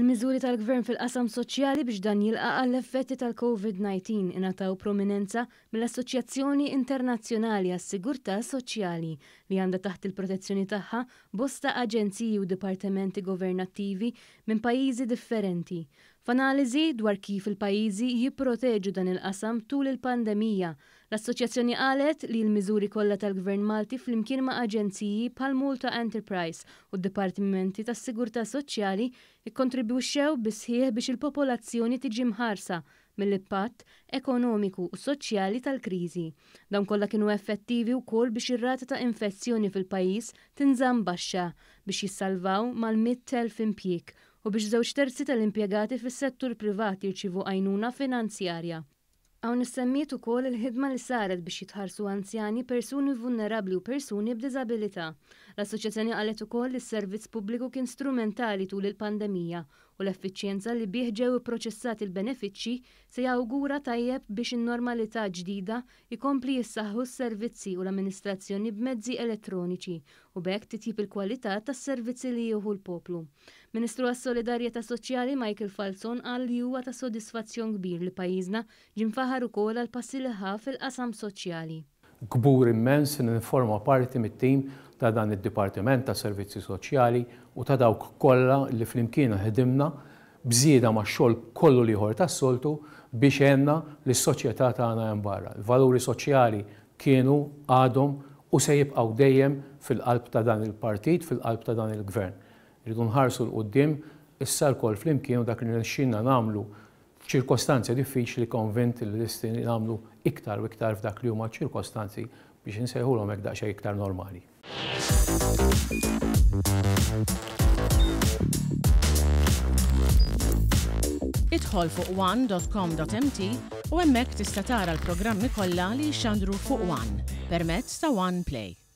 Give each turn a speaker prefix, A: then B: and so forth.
A: Il-miżuri tal-Gvern fil-qasam soċjali biex dan jilqa' għall-effetti tal-COVID-19 ingħataw prominenza mill-Assoċjazzjoni Internazzjonali għas-Sigurtà Soċjali li għandha taħt il-protezzjoni tagħha bosta aġenziji u dipartimenti governattivi minn pajjiżi differenti. F'analiżi dwar kif il-pajjiżi jipproteġu dan il-qasam tul il-pandemija, l-Assoċjazzjoni qalet li l-miżuri kollha tal-Gvern Malti flimkien ma' aġenziji bħal Malta Enterprise u d-Dipartimenti tas-Sigurtà Soċjali ikkontribwixxew bisħieħ biex il-popolazzjoni tiġi mħarsa mill-impatt ekonomiku u soċjali tal-kriżi. Dawn kollha kienu effettivi wkoll biex ir-rata ta' infezzjoni fil-pajjiż tinżamm baxxa biex jissalvaw mal-100,000 impjieg u biex 2/3 tal-impjegati fis-settur privat jirċievu għajnuna finanzjarja. Hawn issemmiet ukoll il-ħidma li saret biex jitħarsu anzjani, persuni vulnerabbli u persuni b'diżabilità. L-Assoċjazzjoni qalet ukoll li s-servizz pubbliku kien strumentali tul il-pandemija u l-effiċjenza li bih ġew ipproċessati l-benefiċċji se jawgura tajjeb biex in-normalità ġdida jkompli jissaħħu s-servizzi u l-amministrazzjoni b'mezzi elettroniċi u b'hekk titjib il-kwalità tas-servizzi li jieħu l-poplu. Ministru għas-Solidarjetà Soċjali Michael Falzon qal li huwa ta' sodisfazzjon kbir li pajjiżna ġinfaħar ukoll għal passi li ħa fil-qasam soċjali.
B: Kbur immens li ninforma parti mit-tim ta' dan id-Dipartiment ta' Servizzi Soċjali u ta' dawk kollha li flimkien ħedimna bżieda ma' xogħol kollu ieħor tas-soltu biex għenna li s-soċjetà tagħna hemm barra. Il-valuri soċjali kienu għadhom u se jibqgħu dejjem fil-qalb ta' dan il-partit, fil-qalb ta' dan il-gvern. Rridu nħarsu l-qudiem issa lkoll flimkien u dak li nixxinna nagħmlu ċirkostanzi diffiċli konvint li nistgħu nagħmlu iktar u iktar f'dak li huma ċirkostanzi biex insejħulhom hekk daqsxejn iktar normali.
C: Idħol fuq one.com.mt u hemmhekk tista' tara l-programmi kollha li jxandru fuq One permezz ta' One Play.